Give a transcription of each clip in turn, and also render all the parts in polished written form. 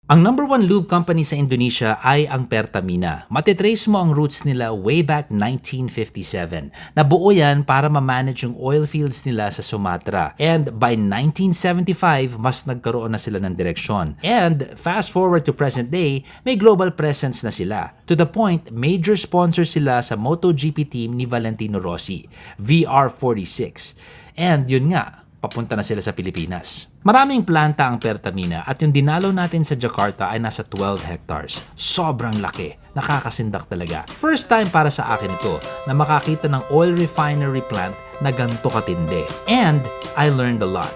Ang number one lube company sa Indonesia ay ang Pertamina. Matitrace mo ang roots nila way back 1957. Nabuo yan para ma-manage yung oil fields nila sa Sumatra. And by 1975, mas nagkaroon na sila ng direksyon. And fast forward to present day, may global presence na sila. To the point, major sponsor sila sa MotoGP team ni Valentino Rossi, VR46. And yun nga, papunta na sila sa Pilipinas. Maraming planta ang Pertamina at yung dinalaw natin sa Jakarta ay nasa 12 hectares. Sobrang laki. Nakakasindak talaga. First time para sa akin ito na makakita ng oil refinery plant na ganito katindi. And I learned a lot.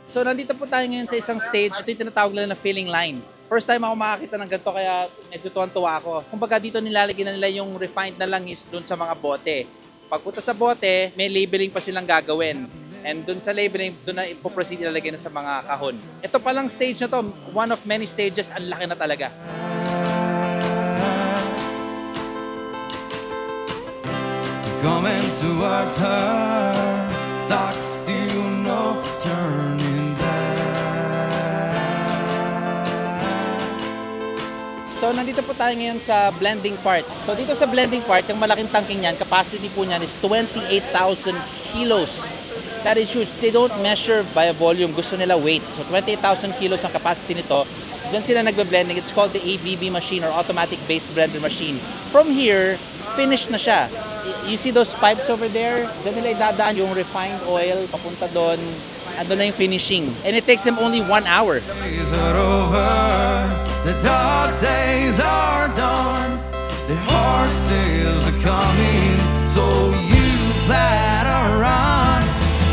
So nandito po tayo ngayon sa isang stage. Ito yung tinatawag nila na filling line. First time ako makakita ng ganito kaya medyo tuwan-tuwa ako. Kumbaga dito nilalagyan na nila yung refined na langis dun sa mga bote. Pagpunta sa bote, may labeling pa silang gagawin. And dun sa labeling, dun na ipoproceed ilalagay na sa mga kahon. Ito palang stage na to, one of many stages, ang laki na talaga. Coming towards her, stock still no turning back. So nandito po tayo ngayon sa blending part. So dito sa blending part, yung malaking tangking niyan, capacity po niyan is 28,000 kilos. That is huge. They don't measure by volume, gusto nila weight. So 28,000 kilos ang capacity nito. Diyan sila nagbe-blending. It's called the ABB machine or automatic base blender machine. From here, finished na siya. You see those pipes over there? Diyan nila idadaan yung refined oil papunta doon. Ando na yung finishing. And it takes them only 1 hour. Days are over, the dark days are done, the hard days are coming, so you better run,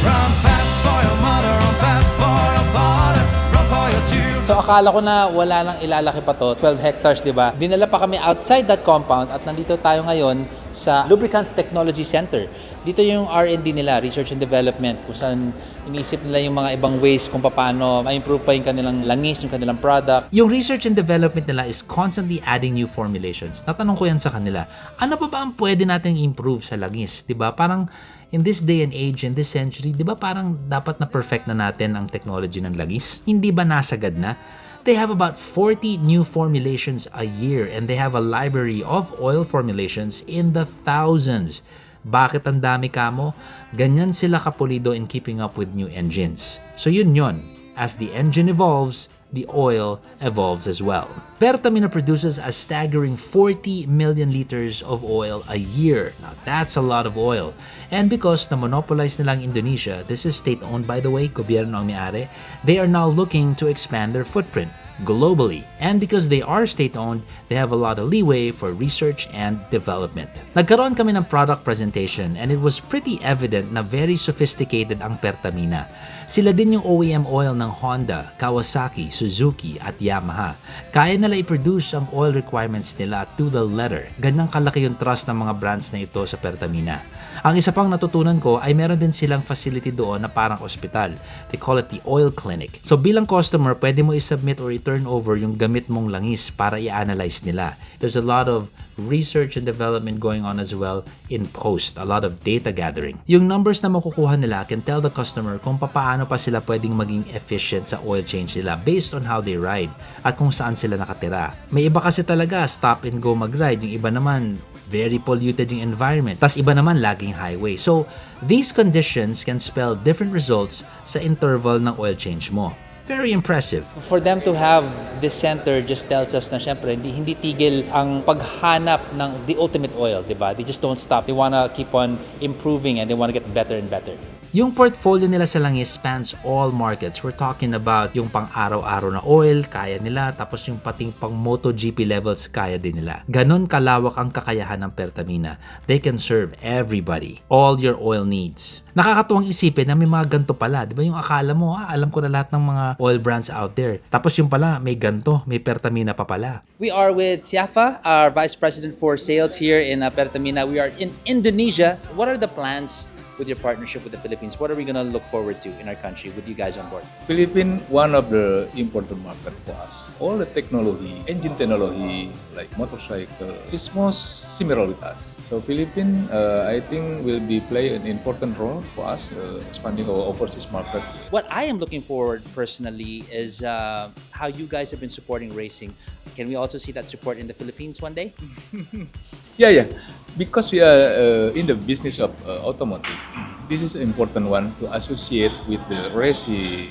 run fast for your mother, run fast for your father, run for your children. So akala ko na wala nang ilalaki pa to, 12 hectares, di ba? Dinala pa kami outside that compound at nandito tayo ngayon sa Lubricants Technology Center. Dito yung R&D nila, Research and Development, kung saan inisip nila yung mga ibang ways kung paano ma-improve pa yung kanilang langis, yung kanilang product. Yung research and development nila is constantly adding new formulations. Natanong ko yan sa kanila, ano pa ba ang pwede nating improve sa langis? Diba? Parang in this day and age, in this century, diba parang dapat na perfect na natin ang technology ng langis? Hindi ba nasagad na? They have about 40 new formulations a year and they have a library of oil formulations in the thousands. Bakit ang dami kamo? Ganyan sila kapulido in keeping up with new engines. So yun. As the engine evolves, the oil evolves as well. Pertamina produces a staggering 40 million liters of oil a year. Now that's a lot of oil. And because na-monopolize nilang Indonesia, this is state-owned by the way, gobyerno ang may-ari, they are now looking to expand their footprint globally. And because they are state-owned, they have a lot of leeway for research and development. Nagkaroon kami ng product presentation and it was pretty evident na very sophisticated ang Pertamina. Sila din yung OEM oil ng Honda, Kawasaki, Suzuki at Yamaha. Kaya nila i-produce ang oil requirements nila to the letter. Ganyang kalaki yung trust ng mga brands na ito sa Pertamina. Ang isa pang natutunan ko ay meron din silang facility doon na parang ospital. They call it the oil clinic. So bilang customer, pwede mo i-submit or i-turn over yung gamit mong langis para i-analyze nila. There's a lot of research and development going on as well in post. A lot of data gathering. Yung numbers na makukuha nila can tell the customer kung paano pa sila pwedeng maging efficient sa oil change nila based on how they ride at kung saan sila nakatira. May iba kasi talaga stop and go mag-ride. Yung iba naman very polluted yung environment. Tas iba naman laging highway. So, these conditions can spell different results sa interval ng oil change mo. Very impressive. For them to have this center just tells us na syempre hindi tigil ang paghanap ng the ultimate oil, di ba? They just don't stop. They wanna keep on improving and they wanna get better and better. Yung portfolio nila sa langis spans all markets. We're talking about yung pang araw-araw na oil, kaya nila. Tapos yung pating pang MotoGP levels, kaya din nila. Ganon kalawak ang kakayahan ng Pertamina. They can serve everybody. All your oil needs. Nakakatuwang isipin na may mga ganto pala. Di ba yung akala mo, alam ko na lahat ng mga oil brands out there. Tapos yung pala, may ganto, may Pertamina pa pala. We are with Siafa, our Vice President for Sales here in Pertamina. We are in Indonesia. What are the plans with your partnership with the Philippines? What are we going to look forward to in our country with you guys on board? Philippines, one of the important market for us. All the technology, engine technology, like motorcycle, is most similar with us. So Philippines, I think, will be play an important role for us expanding our overseas market. What I am looking forward personally is how you guys have been supporting racing. Can we also see that support in the Philippines one day? Yeah. Because we are in the business of automotive, this is an important one to associate with the racing,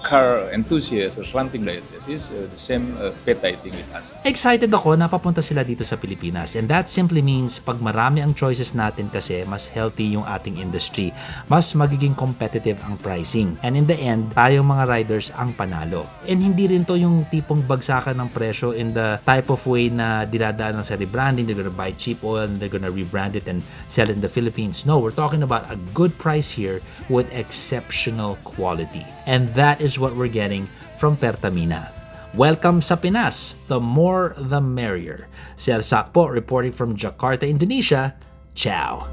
car enthusiasts or something like this. Is the same pet, I think, with us. Excited ako na papunta sila dito sa Pilipinas, and that simply means pag marami ang choices natin kasi mas healthy yung ating industry, mas magiging competitive ang pricing, and in the end, tayong mga riders ang panalo. And hindi rin to yung tipong bagsakan ng presyo in the type of way na dinadaan lang sa rebranding, they're gonna buy cheap oil and they're gonna rebrand it and sell it in the Philippines. No, we're talking about a good price here with exceptional quality, and that is what we're getting from Pertamina. Welcome sa Pinas. The more the merrier. Sir Sakpo reporting from Jakarta, Indonesia. Ciao.